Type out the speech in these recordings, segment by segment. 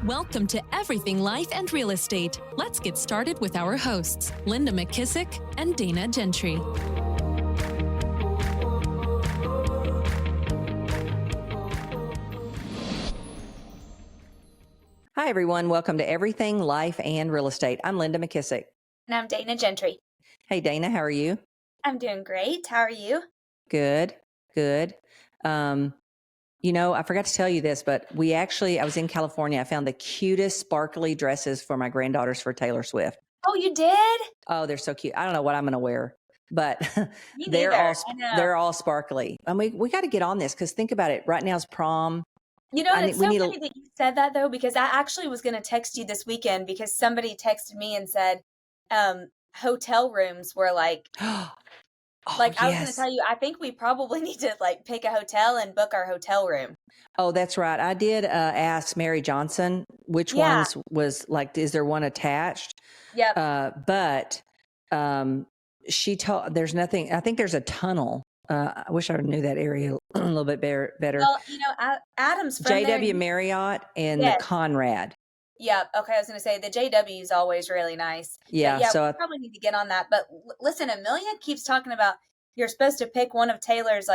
Welcome to Everything Life and Real Estate. Let's get started with our hosts, Linda McKissick and Dana Gentry. Hi, everyone. Welcome to Everything Life and Real Estate. I'm Linda McKissick. And I'm Dana Gentry. Hey, Dana, how are you? I'm doing great. How are you? Good. I forgot to tell you this, but I was in California. I found the cutest sparkly dresses for my granddaughters for Taylor Swift. Oh, you did? Oh, they're so cute. I don't know what I'm going to wear, but Me they're neither. they're all sparkly. I mean, we got to get on this because think about it. Right now is prom. You know, it's so funny that you said that, though, because I actually was going to text you this weekend because somebody texted me and said hotel rooms were like, I was going to tell you, I think we probably need to pick a hotel and book our hotel room. Oh, that's right. I did ask Mary Johnson which ones was is there one attached? Yep. But she told there's nothing. I think there's a tunnel. I wish I knew that area a little bit better. Well, Adam's from JW Marriott and the Conrad. Yeah. Okay. I was going to say the JW is always really nice. Yeah. So we probably need to get on that. But listen, Amelia keeps talking about you're supposed to pick one of Taylor's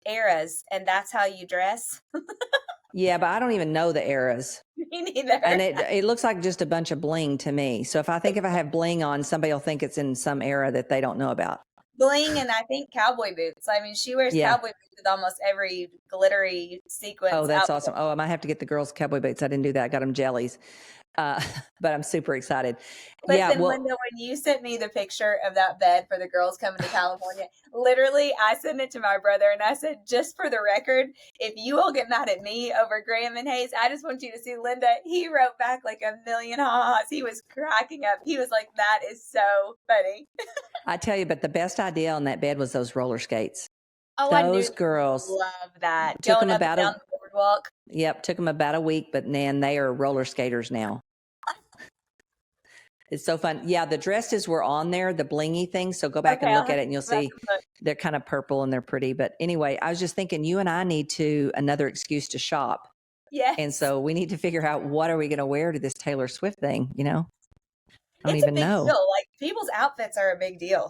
eras, and that's how you dress. Yeah, but I don't even know the eras. Me neither. And it looks like just a bunch of bling to me. So if I have bling on, somebody will think it's in some era that they don't know about. Bling and I think cowboy boots. I mean, she wears cowboy boots with almost every glittery sequence. Oh, that's awesome. Oh, I might have to get the girls cowboy boots. I didn't do that. I got them jellies. But I'm super excited. Listen, Linda, when you sent me the picture of that bed for the girls coming to California, literally I sent it to my brother and I said, just for the record, if you all get mad at me over Graham and Hayes, I just want you to see Linda. He wrote back like a million ha-has. He was cracking up. He was like, that is so funny. I tell you, but the best idea on that bed was those roller skates. Oh, those girls love that. Took Going them up and down the boardwalk. Yep, took them about a week, but man, they are roller skaters now. It's so fun. Yeah, the dresses were on there, the blingy things. So go back and look at it and you'll see they're kind of purple and they're pretty. But anyway, I was just thinking you and I need another excuse to shop. Yeah. And so we need to figure out what are we going to wear to this Taylor Swift thing, I don't even know. It's a big deal. People's outfits are a big deal.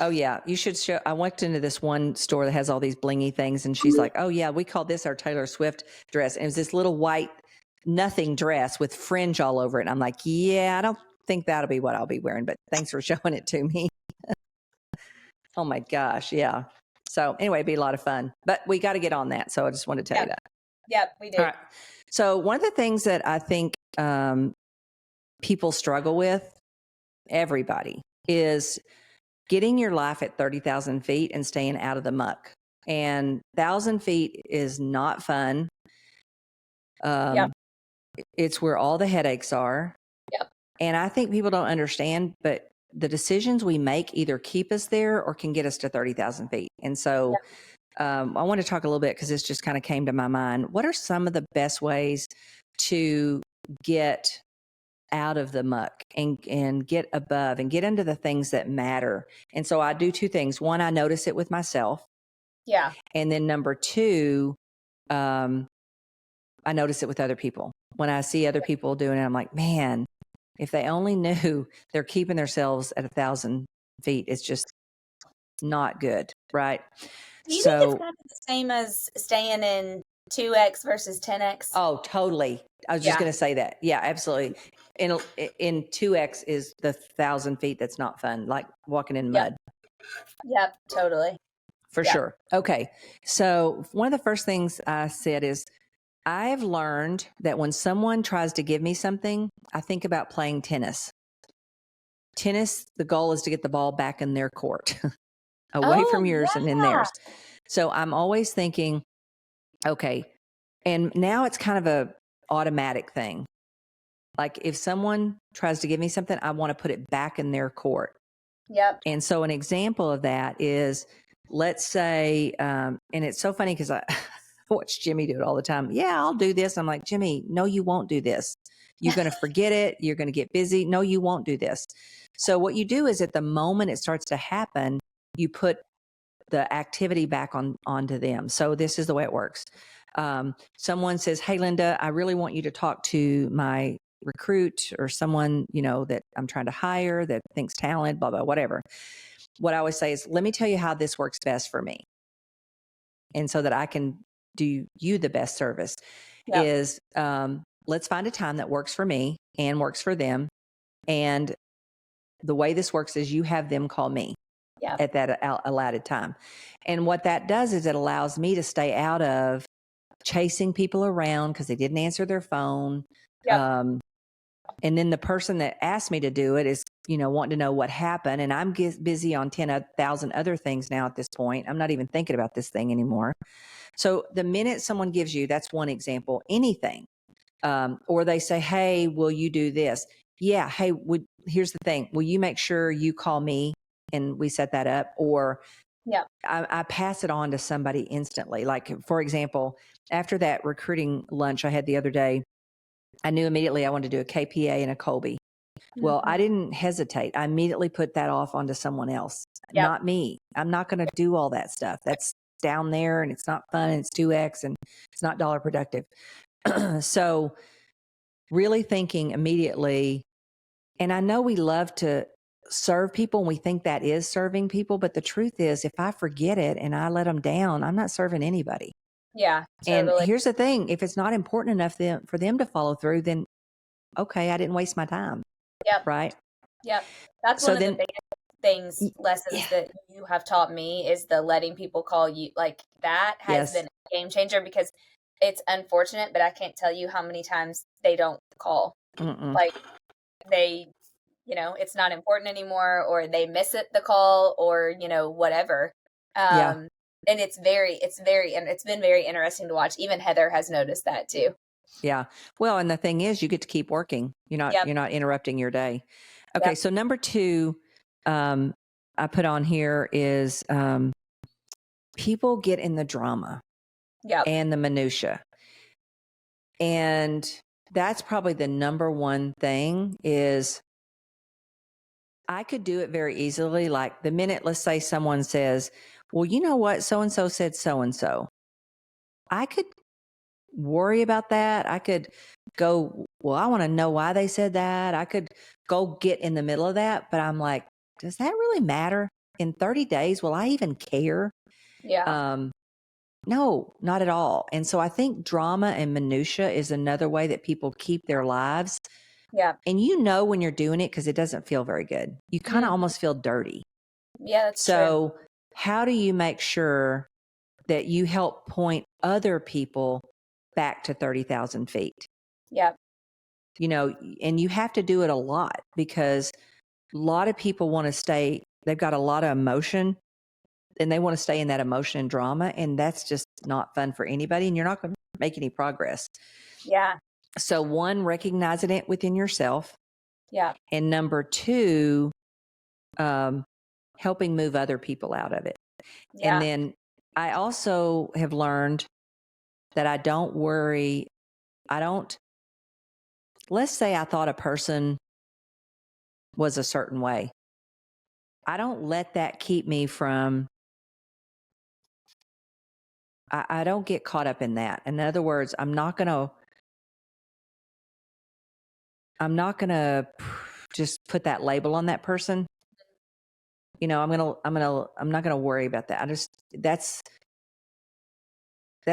Oh, yeah. You should show. I walked into this one store that has all these blingy things. And she's like, oh, yeah, we call this our Taylor Swift dress. And it was this little white nothing dress with fringe all over it. And I'm like, yeah, I don't think that'll be what I'll be wearing. But thanks for showing it to me. Oh, my gosh. Yeah. So anyway, it'd be a lot of fun. But we got to get on that. So I just wanted to tell you that. Yep, we do. All right. So one of the things that I think people struggle with, everybody, is getting your life at 30,000 feet and staying out of the muck. And 1,000 feet is not fun. It's where all the headaches are. Yep. And I think people don't understand, but the decisions we make either keep us there or can get us to 30,000 feet. And so I want to talk a little bit because this just kind of came to my mind. What are some of the best ways to get out of the muck and get above and get into the things that matter? And so I do two things. One, I notice it with myself. Yeah. And then number two, I notice it with other people. When I see other people doing it, I'm like, man, if they only knew they're keeping themselves at 1,000 feet, it's just not good. Right. Do you think it's kind of the same as staying in 2X versus 10X? Oh, totally. I was just going to say that. Yeah, absolutely. In 2X is the 1,000 feet. That's not fun. Like walking in mud. Yep, totally. For sure. Okay. So one of the first things I said is I've learned that when someone tries to give me something, I think about playing tennis. Tennis, the goal is to get the ball back in their court, away from yours and in theirs. So I'm always thinking, okay, and now it's kind of a automatic thing. Like if someone tries to give me something, I want to put it back in their court. Yep. And so an example of that is, let's say, and it's so funny because I watch Jimmy do it all the time. Yeah, I'll do this. I'm like, Jimmy, no, you won't do this. You're going to forget it. You're going to get busy. No, you won't do this. So what you do is at the moment it starts to happen, you put the activity back onto them. So this is the way it works. Someone says, "Hey, Linda, I really want you to talk to my recruit or someone, that I'm trying to hire that thinks talent, blah, blah, whatever." What I always say is, let me tell you how this works best for me. And so that I can do you the best service is, let's find a time that works for me and works for them. And the way this works is you have them call me at that allotted time. And what that does is it allows me to stay out of chasing people around because they didn't answer their phone. And then the person that asked me to do it is, wanting to know what happened. And I'm busy on 10,000 other things now at this point. I'm not even thinking about this thing anymore. So the minute someone gives you, that's one example, anything, or they say, "Hey, will you do this?" Yeah. Hey, here's the thing. Will you make sure you call me and we set that up? Or I pass it on to somebody instantly. Like, for example, after that recruiting lunch I had the other day, I knew immediately I wanted to do a KPA and a Colby. Well, I didn't hesitate. I immediately put that off onto someone else, not me. I'm not going to do all that stuff. That's down there and it's not fun and it's 2X and it's not dollar productive. So really thinking immediately, and I know we love to serve people and we think that is serving people, but the truth is if I forget it and I let them down, I'm not serving anybody. Yeah. Totally. And here's the thing, if it's not important enough for them to follow through, then okay, I didn't waste my time. Right. That's one of the biggest lessons that you have taught me is the letting people call you. Like that has been a game changer because it's unfortunate, but I can't tell you how many times they don't call. Like they, it's not important anymore, or they miss it, the call, or, whatever. And it's been very interesting to watch. Even Heather has noticed that too. Yeah. Well, and the thing is you get to keep working. You're not interrupting your day. Okay. So number 2, I put on here is, people get in the drama and the minutia. And that's probably the number one thing is I could do it very easily. Like the minute, let's say someone says, "Well, you know what? So-and-so said so-and-so." I could worry about that. I could go, "Well, I want to know why they said that." I could go get in the middle of that, but I'm like, does that really matter? In 30 days, will I even care? No, not at all. And so I think drama and minutia is another way that people keep their lives. And when you're doing it because it doesn't feel very good. You kind of almost feel dirty. That's true. So how do you make sure that you help point other people back to 30,000 feet? And you have to do it a lot because a lot of people want to stay, they've got a lot of emotion and they want to stay in that emotion and drama. And that's just not fun for anybody. And you're not going to make any progress. So 1, recognizing it within yourself. And number 2, helping move other people out of it. And then I also have learned that I don't worry. Let's say I thought a person was a certain way. I don't let that keep me from, I don't get caught up in that. In other words, I'm not going to just put that label on that person. I'm not going to worry about that. That's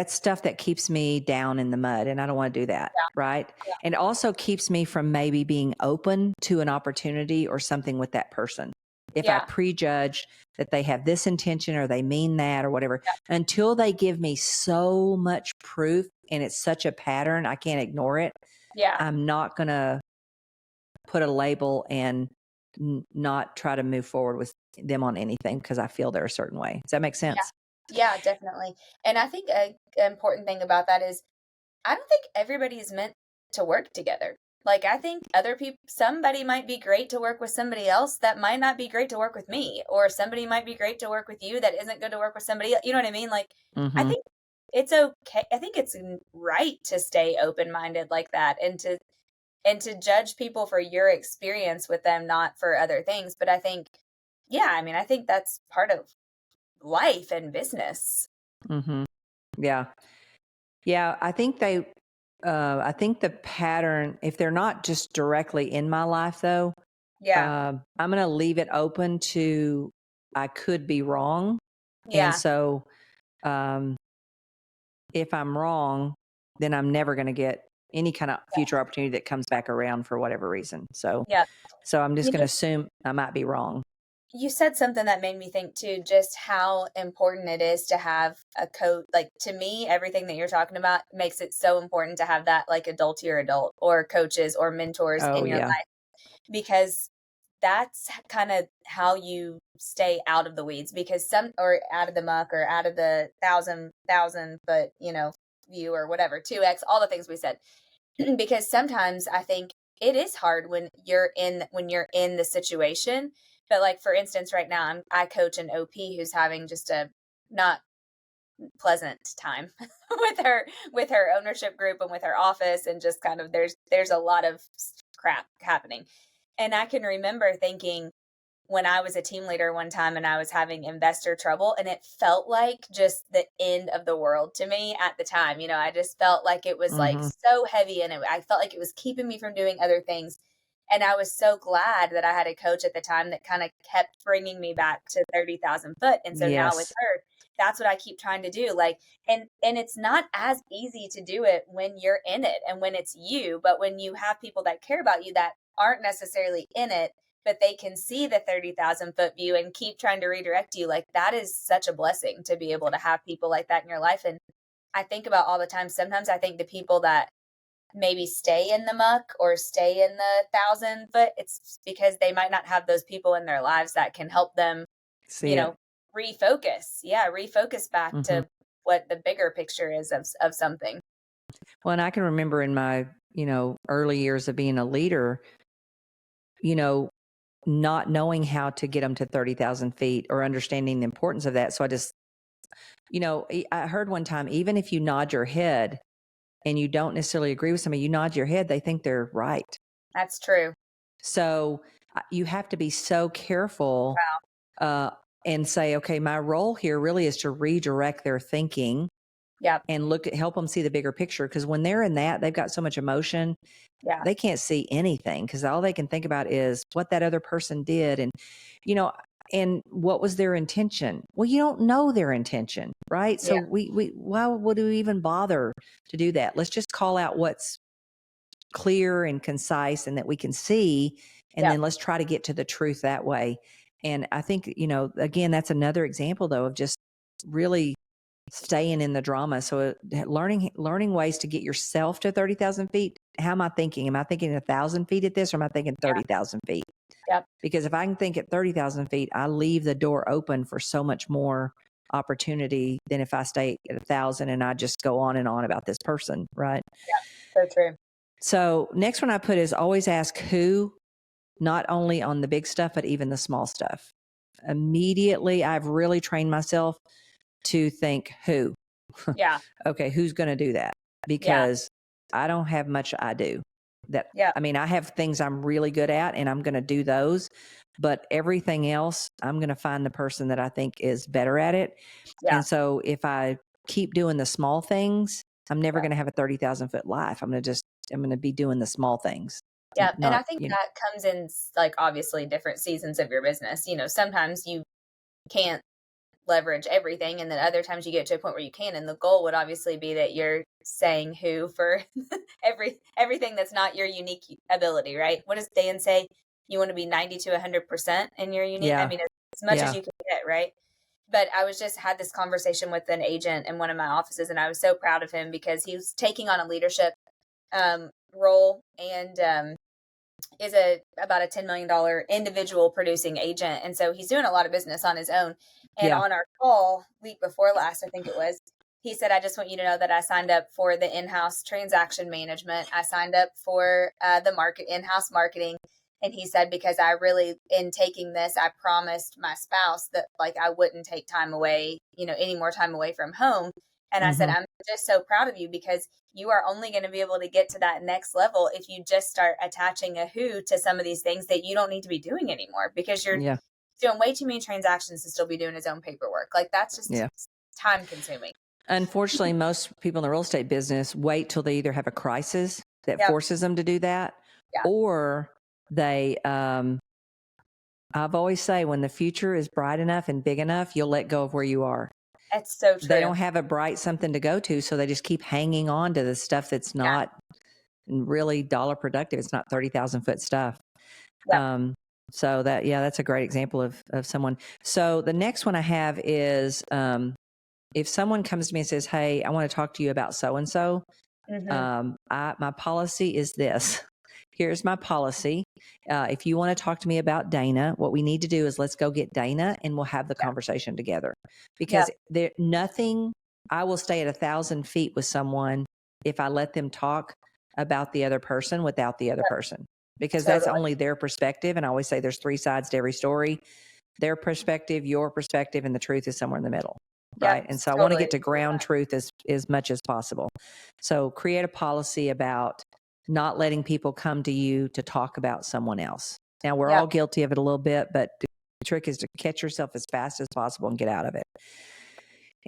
stuff that keeps me down in the mud and I don't want to do that. Right. And also keeps me from maybe being open to an opportunity or something with that person. If I prejudge that they have this intention or they mean that or whatever, until they give me so much proof and it's such a pattern, I can't ignore it. I'm not going to put a label and not try to move forward with them on anything because I feel they're a certain way. Does that make sense? Yeah, definitely. And I think an important thing about that is I don't think everybody is meant to work together. Like, I think other people, somebody might be great to work with somebody else that might not be great to work with me, or somebody might be great to work with you that isn't good to work with somebody else. You know what I mean? Like, I think it's okay. I think it's right to stay open-minded like that and to judge people for your experience with them, not for other things. But I think, I think that's part of life and business. Yeah. Yeah, I think I think the pattern, if they're not just directly in my life though, Yeah. I'm going to leave it open to, I could be wrong. And Yeah. so, um, if I'm wrong, then I'm never going to get any kind of future opportunity that comes back around for whatever reason. So, Yeah. I'm just You going know, to assume I might be wrong. you said something that made me think too, just how important it is to have a coach. Like to me, everything that you're talking about makes it so important to have that like adult to your adult or coaches or mentors Oh in your yeah. life, because that's kind of how you stay out of the weeds, because some, or out of the muck, or out of the thousand foot, view, or whatever, 2x, all the things we said. Because sometimes I think it is hard when you're in the situation. But like for instance, right now I coach an OP who's having just a not pleasant time with her ownership group and with her office, and just kind of there's a lot of crap happening. And I can remember thinking, when I was a team leader one time and I was having investor trouble, and it felt like just the end of the world to me at the time. I just felt like it was like Hmm. so heavy, and I felt like it was keeping me from doing other things. And I was so glad that I had a coach at the time that kind of kept bringing me back to 30,000 foot. And so now with Yes. her, that's what I keep trying to do. Like, and it's not as easy to do it when you're in it and when it's you, but when you have people that care about you that aren't necessarily in it, but they can see the 30,000 foot view and keep trying to redirect you. Like that is such a blessing to be able to have people like that in your life. And I think about all the time, sometimes I think the people that maybe stay in the muck or stay in the 1,000 foot, it's because they might not have those people in their lives that can help them, See it. refocus. Yeah. Refocus back Hmm. to what the bigger picture is of something. Well, and I can remember in my, early years of being a leader, you know, not knowing how to get them to 30,000 feet or understanding the importance of that. So I just, I heard one time, even if you nod your head and you don't necessarily agree with somebody, you nod your head, they think they're right. That's true. So you have to be so careful uh, and say, okay, my role here really is to redirect their thinking Yep. and help them see the bigger picture. Because when they're in that, they've got so much emotion, Yeah. they can't see anything because all they can think about is what that other person did. And, you know, and what was their intention? Well, you don't know their intention, right? So Yeah. why would we even bother to do that? Let's just call out what's clear and concise and that we can see. And Yep. then let's try to get to the truth that way. And I think, again, that's another example though, of just really staying in the drama. So learning ways to get yourself to 30,000 feet. How am I thinking? Am I thinking 1,000 feet at this, or am I thinking 30,000 feet? Yep. Because if I can think at 30,000 feet, I leave the door open for so much more opportunity than if I stay at 1,000 and I just go on and on about this person. Right. So true. So next one I put is always ask who, not only on the big stuff, but even the small stuff. Immediately, I've really trained myself to think who. Yeah. Okay, who's going to do that? Yeah. Because I don't have much I do. Yeah. I mean, I have things I'm really good at and I'm going to do those, but everything else, I'm going to find the person that I think is better at it. Yeah. And so if I keep doing the small things, I'm never Yeah. going to have a 30,000 foot life. I'm going to be doing the small things. Yeah, and I Not, think that comes in like obviously different seasons of your business. Sometimes you can't leverage everything, and then other times you get to a point where you can. And the goal would obviously be that you're saying who for everything that's not your unique ability, right? What does Dan say? You want to be 90 to 100% in your unique. I yeah, mean, as much as yeah, you can get, right? But I was just had this conversation with an agent in one of my offices, and I was so proud of him because he was taking on a leadership role, and is about a $10 million individual producing agent. And so he's doing a lot of business on his own. And yeah, on our call week before last, I think it was, he said, I just want you to know that I signed up for the in-house transaction management. I signed up for the in-house marketing. And he said, because I really, in taking this, I promised my spouse that like I wouldn't take time away, any more time away from home. And I said, mm-hmm, I'm just so proud of you because you are only going to be able to get to that next level if you just start attaching a who to some of these things that you don't need to be doing anymore, because you're yeah, doing way too many transactions to still be doing his own paperwork. Like that's just yeah. time consuming. Unfortunately, most people in the real estate business wait till they either have a crisis that Yep. forces them to do that, Yeah. or they, I've always say when the future is bright enough and big enough, you'll let go of where you are. That's so true. They don't have a bright something to go to, so they just keep hanging on to the stuff that's not really dollar productive. It's not 30,000 foot stuff. Yep. So that's a great example of someone. So the next one I have is, if someone comes to me and says, "Hey, I want to talk to you about so-and-so," my policy is this. Here's my policy. If you want to talk to me about Dana, what we need to do is let's go get Dana and we'll have the conversation together. Because I will stay at 1,000 feet with someone if I let them talk about the other person without the other person, because that's only their perspective. And I always say there's 3 sides to every story: their perspective, your perspective, and the truth is somewhere in the middle. Right. And so I want to get to ground truth as much as possible. So create a policy about not letting people come to you to talk about someone else. Now, we're all guilty of it a little bit, but the trick is to catch yourself as fast as possible and get out of it.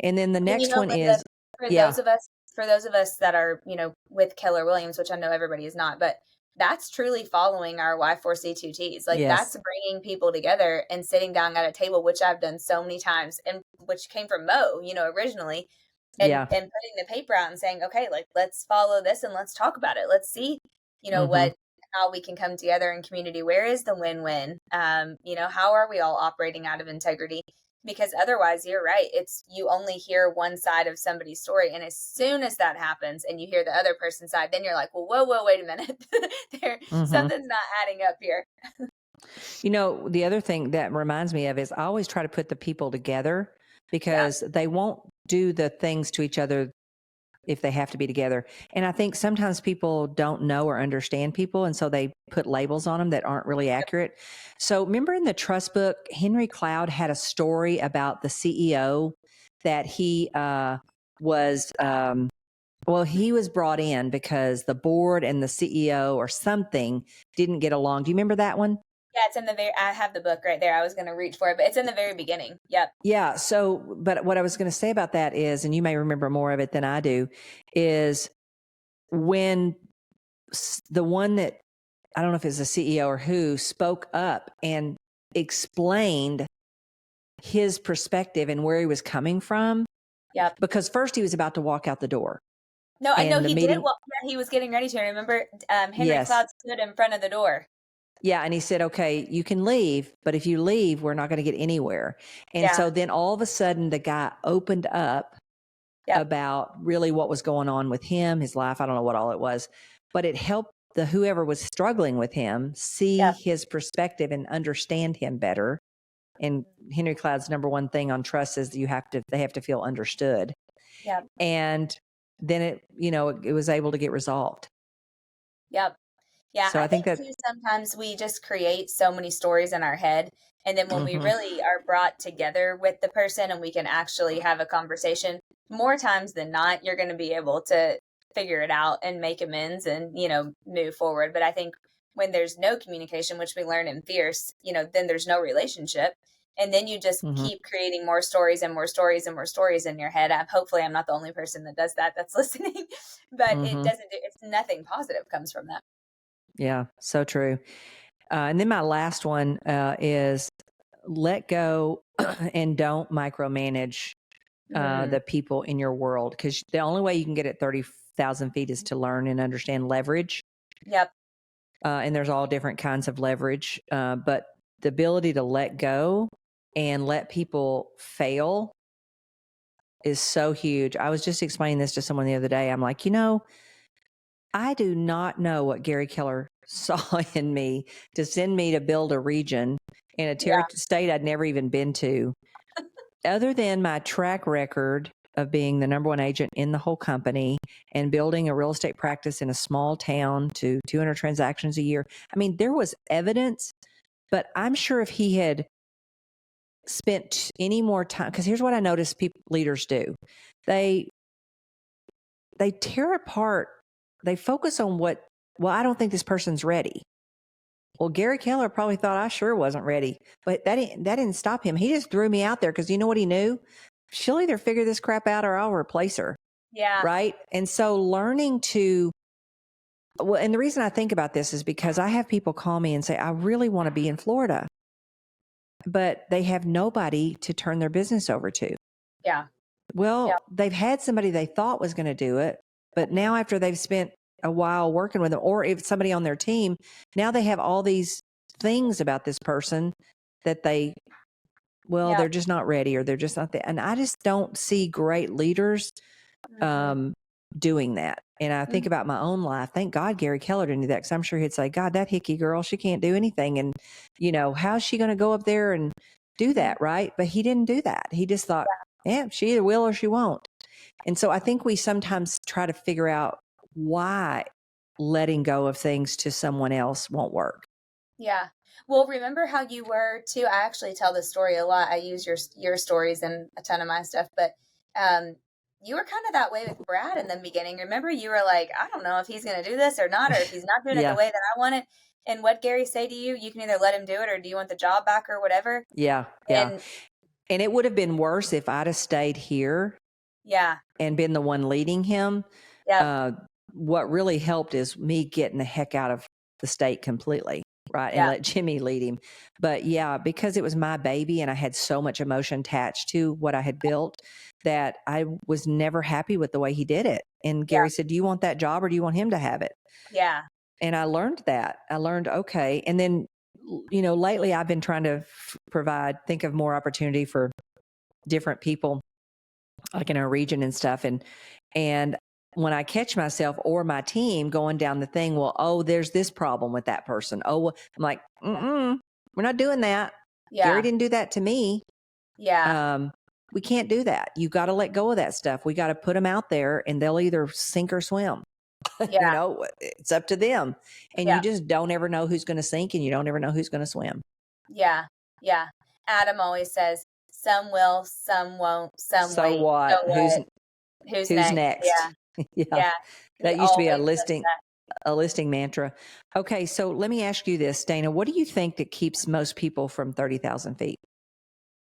And then the next one is for those of us that are, with Keller Williams, which I know everybody is not, but that's truly following our Y4C2Ts. Like that's bringing people together and sitting down at a table, which I've done so many times, and which came from Mo, originally, and putting the paper out and saying, okay, like let's follow this and let's talk about it. Let's see, how we can come together in community. Where is the win-win? How are we all operating out of integrity? Because otherwise, you're right. You only hear one side of somebody's story. And as soon as that happens and you hear the other person's side, then you're like, well, whoa, wait a minute. Something's not adding up here. The other thing that reminds me of is I always try to put the people together, because they won't do the things to each other if they have to be together. And I think sometimes people don't know or understand people, and so they put labels on them that aren't really accurate. So remember in the trust book, Henry Cloud had a story about the CEO that he he was brought in because the board and the CEO or something didn't get along. Do you remember that one? Yeah, it's in I have the book right there. I was going to reach for it, but it's in the very beginning. Yep. Yeah. So, but what I was going to say about that is, and you may remember more of it than I do, is when the one that, I don't know if it's the CEO or who, spoke up and explained his perspective and where he was coming from. Yep. Because first he was about to walk out the door. No, I know he did. Well, he was getting ready to. Remember, Henry Cloud stood in front of the door. Yeah. And he said, okay, you can leave, but if you leave, we're not going to get anywhere. And so then all of a sudden the guy opened up about really what was going on with him, his life. I don't know what all it was, but it helped whoever was struggling with him see his perspective and understand him better. And Henry Cloud's number one thing on trust is they have to feel understood. Yeah. And then it was able to get resolved. Yep. Yeah, so I think that sometimes we just create so many stories in our head. And then when we really are brought together with the person and we can actually have a conversation, more times than not, you're going to be able to figure it out and make amends and, move forward. But I think when there's no communication, which we learn in Fierce, then there's no relationship. And then you just keep creating more stories and more stories and more stories in your head. Hopefully I'm not the only person that does that's listening, but it's nothing positive comes from that. Yeah, so true. And then my last one is let go and don't micromanage the people in your world, because the only way you can get at 30,000 feet is to learn and understand leverage. Yep. And there's all different kinds of leverage, but the ability to let go and let people fail is so huge. I was just explaining this to someone the other day. I'm like, I do not know what Gary Keller saw in me to send me to build a region in a state I'd never even been to, other than my track record of being the number one agent in the whole company and building a real estate practice in a small town to 200 transactions a year. I mean, there was evidence, but I'm sure if he had spent any more time, because here's what I notice leaders do. They tear apart. They focus on I don't think this person's ready. Well, Gary Keller probably thought I sure wasn't ready, but that didn't stop him. He just threw me out there because you know what he knew? she'll either figure this crap out or I'll replace her. Yeah. Right. And so learning to, well, and the reason I think about this is because I have people call me and say, I really want to be in Florida, but they have nobody to turn their business over to. Yeah. Well, Yeah. they've had somebody they thought was going to do it, but now after they've spent a while working with them, or if somebody on their team, now they have all these things about this person that they, well, Yeah. they're just not ready, or they're just not there. And I just don't see great leaders doing that. And I think about my own life. Thank God Gary Keller didn't do that, because I'm sure he'd say, God, that hickey girl, she can't do anything. And, you know, how's she going to go up there and do that? Right. But he didn't do that. He just thought, yeah, she either will or she won't. And so I think we sometimes try to figure out why letting go of things to someone else won't work. Yeah. Well, remember how you were too? I actually tell this story a lot. I use your stories in a ton of my stuff, but you were kind of that way with Brad in the beginning. Remember, you were like, I don't know if he's going to do this or not, or if he's not doing it the way that I want it. And what Gary say to you? You can either let him do it, or do you want the job back, or whatever? Yeah. Yeah. And it would have been worse if I'd have stayed here. Yeah. And been the one leading him. Yeah. What really helped is me getting the heck out of the state completely. Right. And let Jimmy lead him. But yeah, because it was my baby and I had so much emotion attached to what I had built, that I was never happy with the way he did it. And Gary said, do you want that job or do you want him to have it? Yeah. And I learned that. I learned, okay. And then, you know, lately I've been trying to think of more opportunity for different people, like in our region and stuff. And when I catch myself or my team going down the thing, well, oh, there's this problem with that person. Oh, well, I'm like, we're not doing that. Yeah. Gary didn't do that to me. Yeah. We can't do that. You got to let go of that stuff. We got to put them out there and they'll either sink or swim. Yeah. You know, it's up to them. And you just don't ever know who's going to sink and you don't ever know who's going to swim. Yeah. Yeah. Adam always says, some will, some won't, some so wait. What? So what? Who's next? Yeah. Yeah. That used to be a listing mantra. Okay. So let me ask you this, Dana, what do you think that keeps most people from 30,000 feet?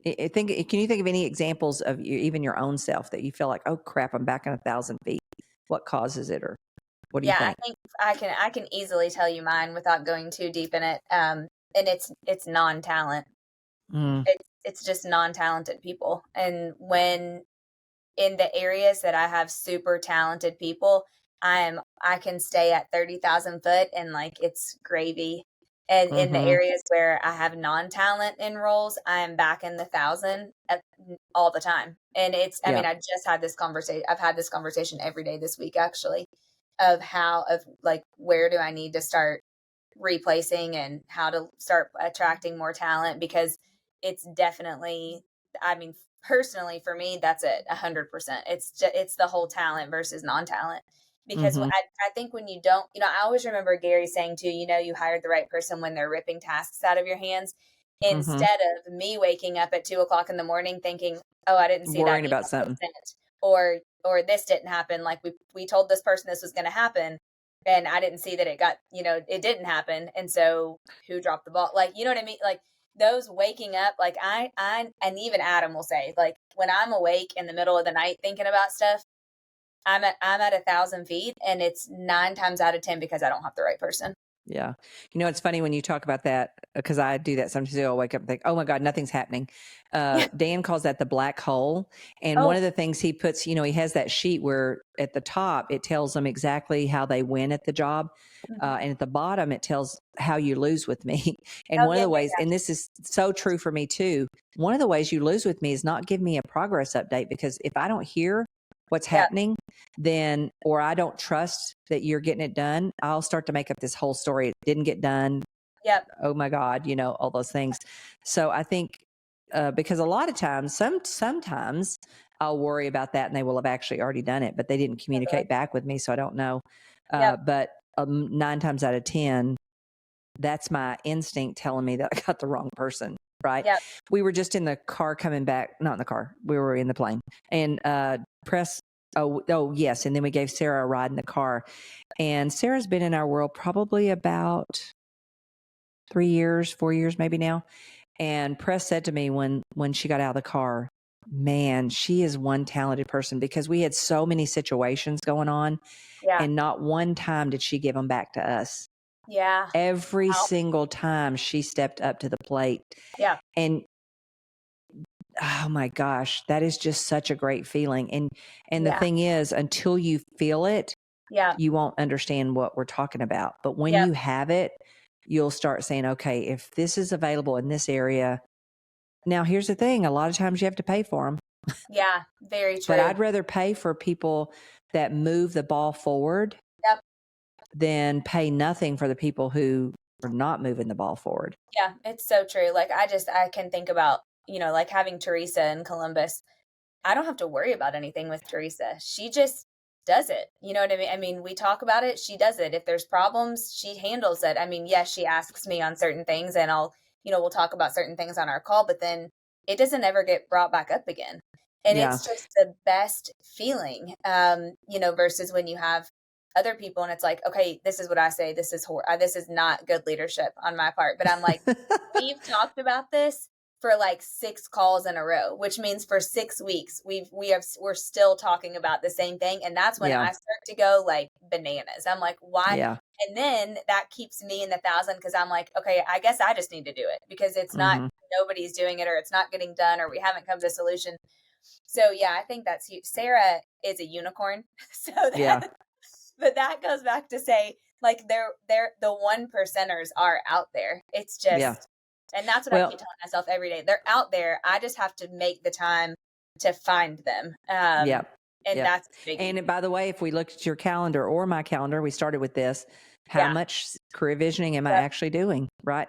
Can you think of any examples of even your own self that you feel like, oh crap, I'm back on 1,000 feet? What causes it, or what do you think? I think I can easily tell you mine without going too deep in it. And it's non-talent. It's just non-talented people. And when in the areas that I have super talented people, I can stay at 30,000 foot and like it's gravy. And in the areas where I have non-talent in roles, I am back in the 1,000 all the time. And I mean, I just had this conversation. I've had this conversation every day this week, actually, of where do I need to start replacing and how to start attracting more talent, because it's definitely, I mean, personally for me, that's it 100%. It's the whole talent versus non-talent. Because I think when you don't, I always remember Gary saying too, you hired the right person when they're ripping tasks out of your hands, instead of me waking up at 2:00 in the morning thinking, oh, I didn't see worrying that about something, or this didn't happen. Like we told this person this was going to happen, and I didn't see that it didn't happen. And so who dropped the ball? Like, you know what I mean? Like those waking up, like I and even Adam will say, like, when I'm awake in the middle of the night thinking about stuff, I'm at 1,000 feet, and it's 9 times out of 10 because I don't have the right person. Yeah. It's funny when you talk about that, because I do that sometimes. I'll wake up and think, oh my God, nothing's happening. Dan calls that the black hole. And one of the things he puts, he has that sheet where at the top, it tells them exactly how they win at the job. And at the bottom, it tells how you lose with me. And one of the ways, and this is so true for me too, one of the ways you lose with me is not give me a progress update, because if I don't hear what's happening, then, or I don't trust that you're getting it done, I'll start to make up this whole story. It didn't get done. Yep. Oh my God, all those things. So I think, because a lot of times, sometimes I'll worry about that and they will have actually already done it, but they didn't communicate back with me. So I don't know. But 9 times out of 10, that's my instinct telling me that I got the wrong person. Right. Yep. We were just in the car coming back, not in the car. We were in the plane, and yes. And then we gave Sarah a ride in the car, and Sarah's been in our world probably about 3 years, 4 years, maybe now. And Press said to me when she got out of the car, man, she is one talented person, because we had so many situations going on, Yeah. and not one time did she give them back to us. Yeah. Every Wow. single time she stepped up to the plate. Yeah. And oh my gosh, that is just such a great feeling. And the Yeah. thing is, until you feel it, Yeah. you won't understand what we're talking about. But when Yep. you have it, you'll start saying, okay, if this is available in this area. Now, here's the thing. A lot of times you have to pay for them. Yeah. Very true. But I'd rather pay for people that move the ball forward Yep. than pay nothing for the people who are not moving the ball forward. Yeah, it's so true. Like I can think about, like having Teresa in Columbus. I don't have to worry about anything with Teresa. She just does it. You know what I mean? I mean, we talk about it, she does it. If there's problems, she handles it. I mean, yes, she asks me on certain things, and we'll talk about certain things on our call, but then it doesn't ever get brought back up again. And Yeah. it's just the best feeling, versus when you have other people and it's like, okay, this is what I say. This is this is not good leadership on my part. But I'm like, we've talked about this for like 6 calls in a row, which means for 6 weeks we're still talking about the same thing. And that's when Yeah. I start to go like bananas. I'm like, why? Yeah. And then that keeps me in the 1,000, because I'm like, okay, I guess I just need to do it, because it's not, nobody's doing it, or it's not getting done, or we haven't come to a solution. So yeah, I think that's huge. Sarah is a unicorn. So but that goes back to say, like, they're the 1%ers are out there. It's just, and that's what I keep telling myself every day. They're out there. I just have to make the time to find them. And that's big. And by the way, if we look at your calendar or my calendar, we started with this. How much career visioning am I actually doing? Right.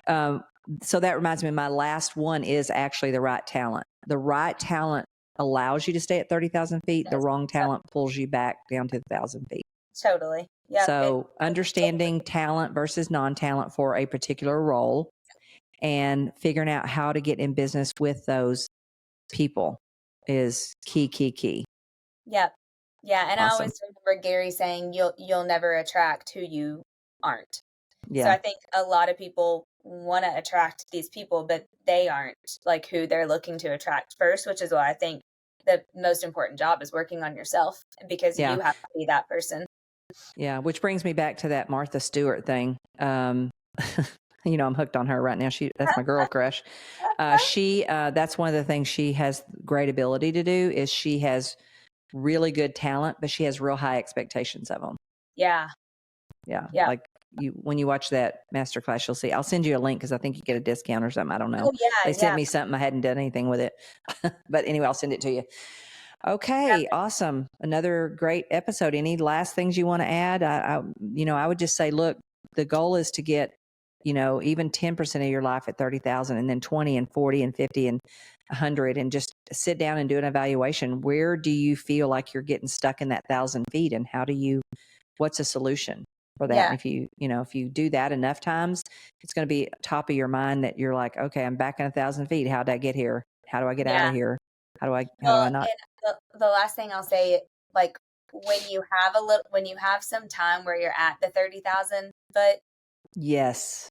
Yeah. So that reminds me, my last one is actually the right talent. The right talent allows you to stay at 30,000 feet. The wrong talent pulls you back down to 1,000 feet. Totally. Yeah. So understanding talent versus non-talent for a particular role, and figuring out how to get in business with those people is key. Yep. Yeah. And Awesome. I always remember Gary saying, you'll never attract who you aren't. Yeah. So I think a lot of people want to attract these people, but they aren't like who they're looking to attract first, which is why I think the most important job is working on yourself, because you have to be that person. Yeah. Which brings me back to that Martha Stewart thing. I'm hooked on her right now. That's my girl crush. That's one of the things she has great ability to do, is she has really good talent, but she has real high expectations of them. Yeah. Like when you watch that masterclass, you'll see, I'll send you a link, because I think you get a discount or something. I don't know. Oh, yeah. They sent me something. I hadn't done anything with it, but anyway, I'll send it to you. Okay. Awesome. Another great episode. Any last things you want to add? I would just say, look, the goal is to get, even 10% of your life at 30,000, and then 20 and 40 and 50 and 100, and just sit down and do an evaluation. Where do you feel like you're getting stuck in that 1,000 feet, and what's a solution for that? Yeah. And if you do that enough times, it's going to be top of your mind that you're like, okay, I'm back in 1,000 feet. How did I get here? How do I get out of here? How do I not? And the last thing I'll say, like, when you have some time where you're at the 30,000 foot. Yes.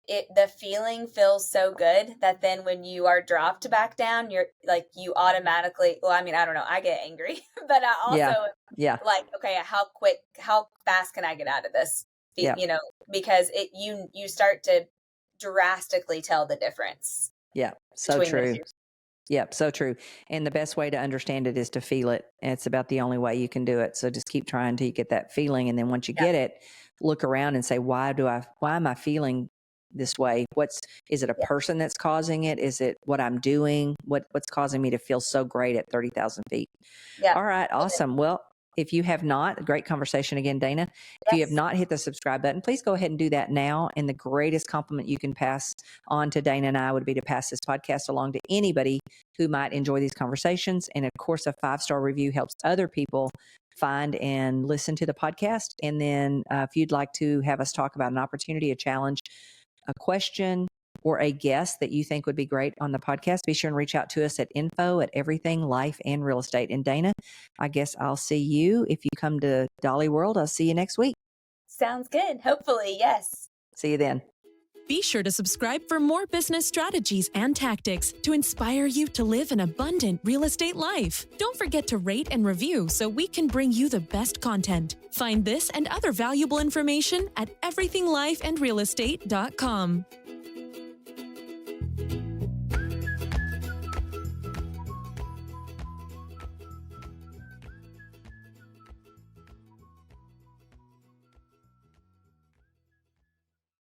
The feeling feels so good that then when you are dropped back down, you're like, you automatically, well, I mean, I don't know, I get angry, but I also like, okay, how fast can I get out of this? Because you start to drastically tell the difference. Yeah. So true. Yep. So true. And the best way to understand it is to feel it. And it's about the only way you can do it. So just keep trying till you get that feeling. And then once you get it, look around and say, why am I feeling this way? Is it a person that's causing it? Is it what I'm doing? What's causing me to feel so great at 30,000 feet? Yeah. All right. Awesome. Well, if you have not, a great conversation again, Dana. If you have not hit the subscribe button, please go ahead and do that now. And the greatest compliment you can pass on to Dana and I would be to pass this podcast along to anybody who might enjoy these conversations. And of course, a 5-star review helps other people find and listen to the podcast. And then if you'd like to have us talk about an opportunity, a challenge, a question, or a guest that you think would be great on the podcast, be sure and reach out to us at info@everything life and real estate. And Dana, I guess I'll see you if you come to Dolly World. I'll see you next week. Sounds good. Hopefully, yes. See you then. Be sure to subscribe for more business strategies and tactics to inspire you to live an abundant real estate life. Don't forget to rate and review so we can bring you the best content. Find this and other valuable information at everythinglifeandrealestate.com.